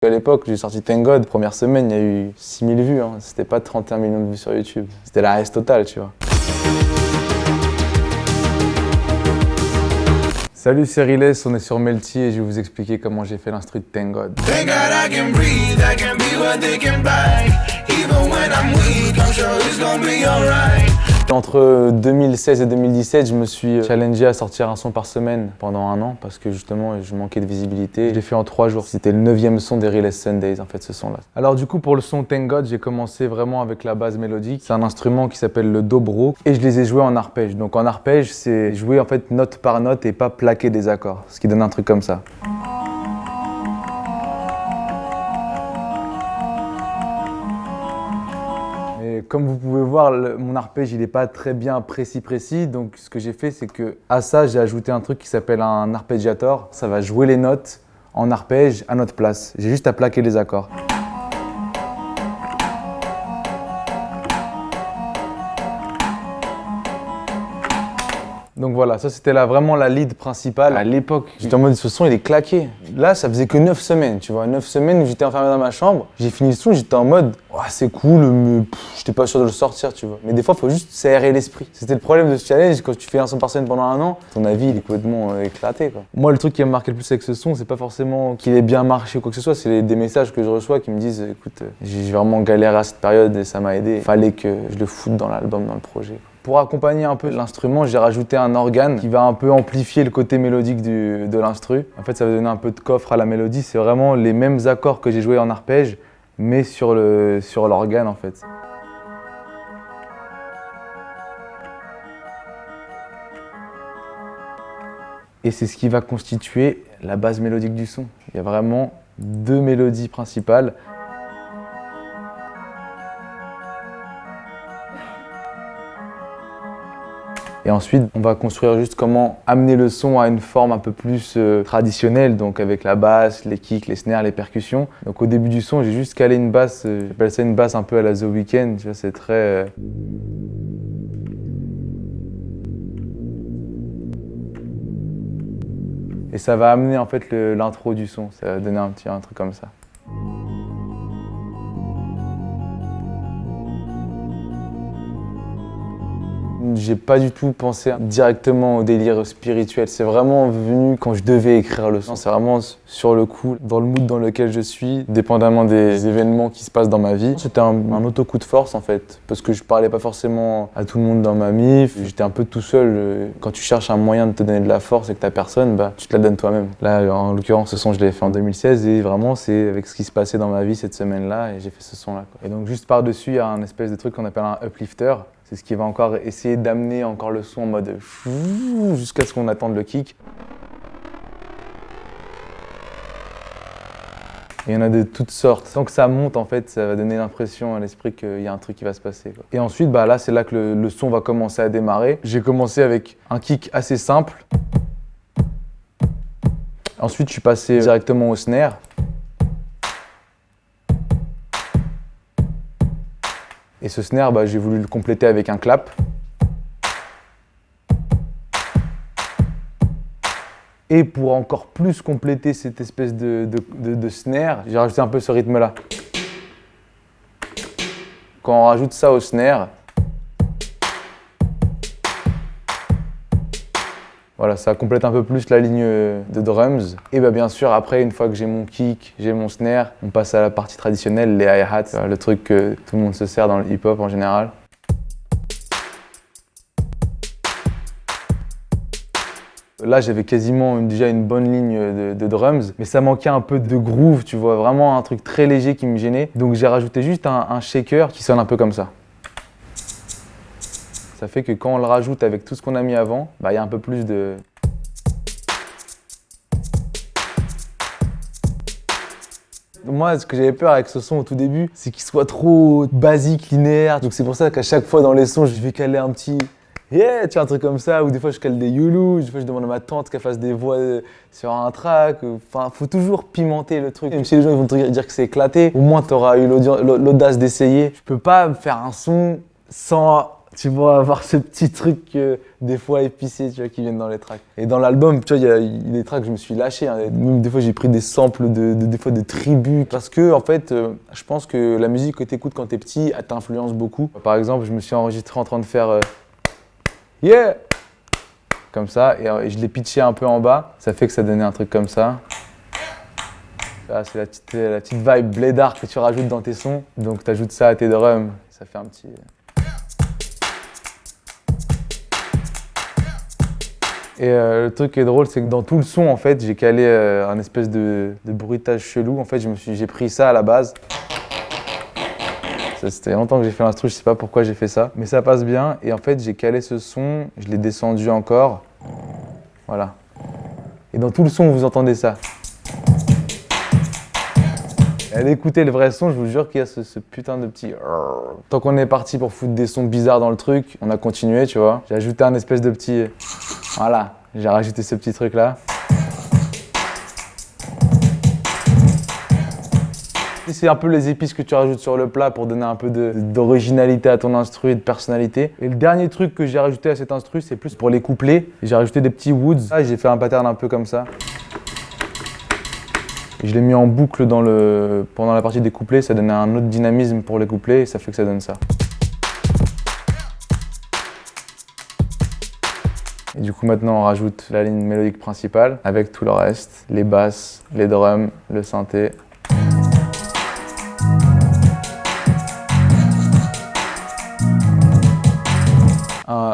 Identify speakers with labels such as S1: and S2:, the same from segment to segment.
S1: À l'époque, j'ai sorti Thank God, première semaine, il y a eu 6000 vues, hein. C'était pas 31 millions de vues sur YouTube. C'était la reste totale, tu vois. Salut, c'est Riles, on est sur Melty et je vais vous expliquer comment j'ai fait l'instru de Thank God. Thank God I can breathe, I can be what they can buy. Even when I'm weak, I'm sure it's gonna be alright. Entre 2016 et 2017, je me suis challengé à sortir un son par semaine pendant un an parce que justement, je manquais de visibilité. Je l'ai fait en 3 jours. C'était le 9e son des Riles Sundays, en fait, ce son-là. Alors du coup, pour le son Thank God, j'ai commencé vraiment avec la base mélodique. C'est un instrument qui s'appelle le dobro et je les ai joués en arpège. Donc en arpège, c'est jouer en fait note par note et pas plaquer des accords, ce qui donne un truc comme ça. Et comme vous pouvez voir, mon arpège il n'est pas très bien précis, donc ce que j'ai fait c'est que à ça j'ai ajouté un truc qui s'appelle un arpégiator. Ça va jouer les notes en arpège à notre place. J'ai juste à plaquer les accords. Donc voilà, ça c'était vraiment la lead principale. À l'époque, j'étais en mode ce son il est claqué. Là, ça faisait que 9 semaines, tu vois. 9 semaines où j'étais enfermé dans ma chambre. J'ai fini le son, j'étais en mode oh, c'est cool, mais j'étais pas sûr de le sortir, tu vois. Mais des fois, il faut juste s'aérer l'esprit. C'était le problème de ce challenge. Quand tu fais un son par semaine pendant un an, ton avis il est complètement éclaté, quoi. Moi, le truc qui m'a marqué le plus avec ce son, c'est pas forcément qu'il ait bien marché ou quoi que ce soit, c'est des messages que je reçois qui me disent écoute, j'ai vraiment galéré à cette période et ça m'a aidé. Fallait que je le foute dans l'album, dans le projet, quoi. Pour accompagner un peu l'instrument, j'ai rajouté un organe qui va un peu amplifier le côté mélodique de l'instru. En fait, ça va donner un peu de coffre à la mélodie. C'est vraiment les mêmes accords que j'ai joués en arpège, mais sur l'organe en fait. Et c'est ce qui va constituer la base mélodique du son. Il y a vraiment 2 mélodies principales. Et ensuite, on va construire juste comment amener le son à une forme un peu plus traditionnelle, donc avec la basse, les kicks, les snares, les percussions. Donc au début du son, j'ai juste calé une basse, j'appelle ça une basse un peu à la The Weeknd, tu vois, c'est très... Et ça va amener en fait l'intro du son, ça va donner un truc comme ça. J'ai pas du tout pensé directement au délire spirituel. C'est vraiment venu quand je devais écrire le son. C'est vraiment sur le coup, dans le mood dans lequel je suis, dépendamment des événements qui se passent dans ma vie. C'était un auto-coup de force en fait, parce que je parlais pas forcément à tout le monde dans ma mif. J'étais un peu tout seul. Quand tu cherches un moyen de te donner de la force et que t'as personne, bah tu te la donnes toi-même. Là, en l'occurrence, ce son, je l'ai fait en 2016 et vraiment, c'est avec ce qui se passait dans ma vie cette semaine-là et j'ai fait ce son-là, quoi. Et donc juste par-dessus, il y a un espèce de truc qu'on appelle un uplifter. C'est ce qui va encore essayer d'amener encore le son en mode jusqu'à ce qu'on attende le kick. Il y en a de toutes sortes. Tant que ça monte, en fait, ça va donner l'impression à l'esprit qu'il y a un truc qui va se passer, quoi. Et ensuite, bah, là, c'est là que le son va commencer à démarrer. J'ai commencé avec un kick assez simple. Ensuite, je suis passé directement au snare. Et ce snare, bah, j'ai voulu le compléter avec un clap. Et pour encore plus compléter cette espèce de snare, j'ai rajouté un peu ce rythme-là. Quand on rajoute ça au snare, voilà, ça complète un peu plus la ligne de drums. Et bah, bien sûr, après, une fois que j'ai mon kick, j'ai mon snare, on passe à la partie traditionnelle, les hi-hats, le truc que tout le monde se sert dans le hip-hop en général. Là, j'avais quasiment déjà une bonne ligne de drums, mais ça manquait un peu de groove, tu vois, vraiment un truc très léger qui me gênait. Donc j'ai rajouté juste un shaker qui sonne un peu comme ça. Ça fait que quand on le rajoute avec tout ce qu'on a mis avant, bah, y a un peu plus de... Moi, ce que j'avais peur avec ce son au tout début, c'est qu'il soit trop basique, linéaire. Donc c'est pour ça qu'à chaque fois dans les sons, je vais caler un petit yeah, tu vois, un truc comme ça, ou des fois je cale des youlous, des fois je demande à ma tante qu'elle fasse des voix sur un track. Enfin, faut toujours pimenter le truc. Même si les gens vont te dire que c'est éclaté, au moins tu auras eu l'audace d'essayer. Je peux pas faire un son sans Tu pourras avoir ce petit truc des fois épicé, tu vois, qui viennent dans les tracks. Et dans l'album, tu vois, il y a des tracks que je me suis lâché. Hein. Même des fois, j'ai pris des samples des fois de tribus. Parce que, en fait, je pense que la musique que tu écoutes quand t'es petit, elle t'influence beaucoup. Par exemple, je me suis enregistré en train de faire Yeah! Comme ça, et je l'ai pitché un peu en bas. Ça fait que ça donnait un truc comme ça. Ah, c'est la petite vibe blédard que tu rajoutes dans tes sons. Donc tu ajoutes ça à tes drums, ça fait un petit... Et le truc qui est drôle, c'est que dans tout le son, en fait, j'ai calé un espèce de bruitage chelou. En fait, j'ai pris ça à la base. C'était longtemps que j'ai fait l'instru, je sais pas pourquoi j'ai fait ça. Mais ça passe bien. Et en fait, j'ai calé ce son, je l'ai descendu encore. Voilà. Et dans tout le son, vous entendez ça. Allez écouter le vrai son, je vous jure qu'il y a ce putain de petit... Tant qu'on est parti pour foutre des sons bizarres dans le truc, on a continué, tu vois. J'ai ajouté un espèce de petit... Voilà, j'ai rajouté ce petit truc là. C'est un peu les épices que tu rajoutes sur le plat pour donner un peu d'originalité à ton instru et de personnalité. Et le dernier truc que j'ai rajouté à cet instru, c'est plus pour les couplets. J'ai rajouté des petits woods. Là, j'ai fait un pattern un peu comme ça. Je l'ai mis en boucle pendant la partie des couplets, ça donnait un autre dynamisme pour les couplets et ça fait que ça donne ça. Et du coup maintenant on rajoute la ligne mélodique principale avec tout le reste, les basses, les drums, le synthé.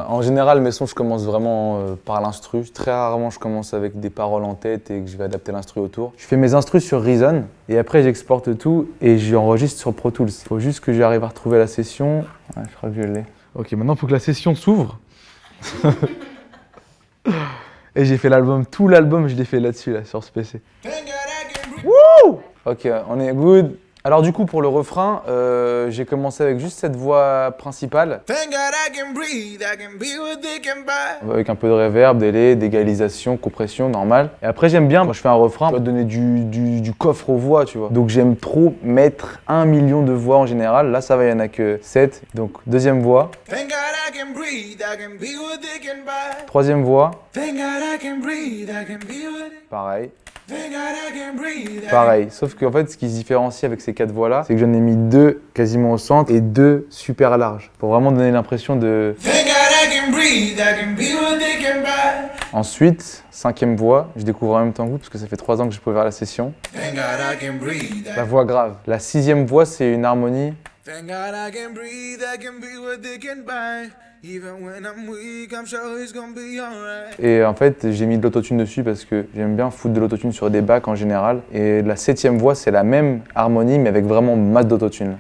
S1: En général, mes sons, je commence vraiment par l'instru. Très rarement, je commence avec des paroles en tête et que je vais adapter l'instru autour. Je fais mes instrus sur Reason et après, j'exporte tout et j'enregistre sur Pro Tools. Il faut juste que j'arrive à retrouver la session. Ouais, je crois que je l'ai. Ok, maintenant, il faut que la session s'ouvre. Et j'ai fait tout l'album, je l'ai fait là-dessus, là, sur ce PC. Wouh! Ok, on est good. Alors du coup, pour le refrain, j'ai commencé avec juste cette voix principale. Avec un peu de reverb, délai, d'égalisation, compression, normal. Et après, j'aime bien, quand je fais un refrain, je dois donner du coffre aux voix, tu vois. Donc j'aime trop mettre 1 million de voix en général. Là, ça va, il n'y en a que 7. Donc deuxième voix. Troisième voix. Pareil. Pareil, sauf qu'en fait, ce qui se différencie avec ces 4 voix-là, c'est que j'en ai mis 2 quasiment au centre et 2 super larges, pour vraiment donner l'impression de... Ensuite, 5e voix, je découvre en même temps que vous, parce que ça fait 3 ans que je peux faire la session. La voix grave. La 6e voix, c'est une harmonie. Et en fait, j'ai mis de l'autotune dessus parce que j'aime bien foutre de l'autotune sur des bacs en général. Et la 7e voix, c'est la même harmonie, mais avec vraiment masse d'autotune.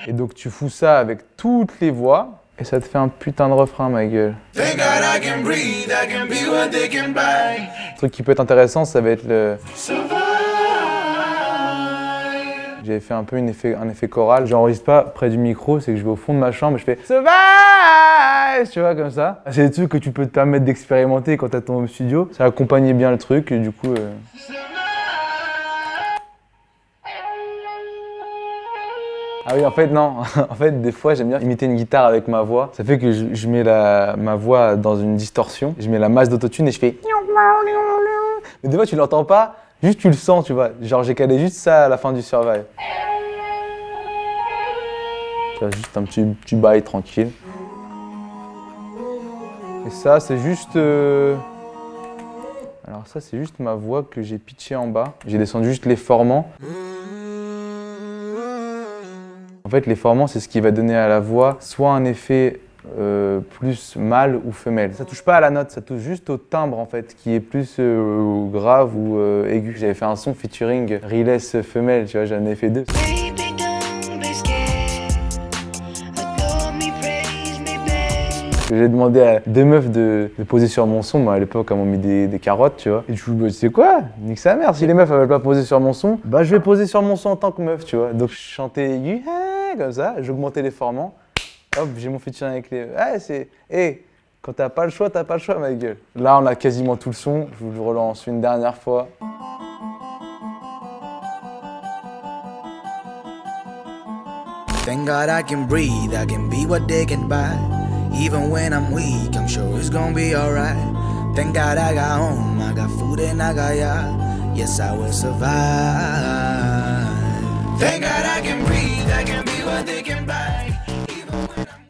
S1: Et donc tu fous ça avec toutes les voix, et ça te fait un putain de refrain, ma gueule. Le truc qui peut être intéressant, ça va être le... J'avais fait un peu un effet choral. J'enregistre pas près du micro, c'est que je vais au fond de ma chambre et je fais Survive, tu vois, comme ça. C'est des trucs que tu peux te permettre d'expérimenter quand t'as ton home studio. Ça accompagnait bien le truc et du coup... Ah oui, en fait, non. En fait, des fois, j'aime bien imiter une guitare avec ma voix. Ça fait que je mets ma voix dans une distorsion. Je mets la masse d'autotune et je fais... Mais des fois, tu l'entends pas. Juste tu le sens, tu vois. Genre j'ai calé juste ça à la fin du Survive. Tu vois, juste un petit bail tranquille. Et ça, c'est juste... Alors ça, c'est juste ma voix que j'ai pitchée en bas. J'ai descendu juste les formants. En fait, les formants, c'est ce qui va donner à la voix soit un effet plus mâle ou femelle. Ça touche pas à la note, ça touche juste au timbre en fait, qui est plus grave ou aigu. J'avais fait un son featuring Riles femelle, tu vois, j'en ai fait 2. J'ai demandé à 2 meufs de poser sur mon son. Moi, à l'époque, elles m'ont mis des carottes, tu vois. Et je me dis, tu sais quoi? Nique sa mère, si les meufs elles veulent pas poser sur mon son, bah je vais poser sur mon son en tant que meuf, tu vois. Donc je chantais aigu, comme ça, j'augmentais les formants. Hop, j'ai mon featuring avec les... Ah, c'est... Hey, quand t'as pas le choix, ma gueule. Là, on a quasiment tout le son. Je vous le relance une dernière fois.
S2: Thank God I can breathe, I can be what they can buy. Even when I'm weak, I'm sure it's gonna be alright. Thank God I got home, I got food and I got ya. Yes, I will survive. Thank God I can breathe, I can be what they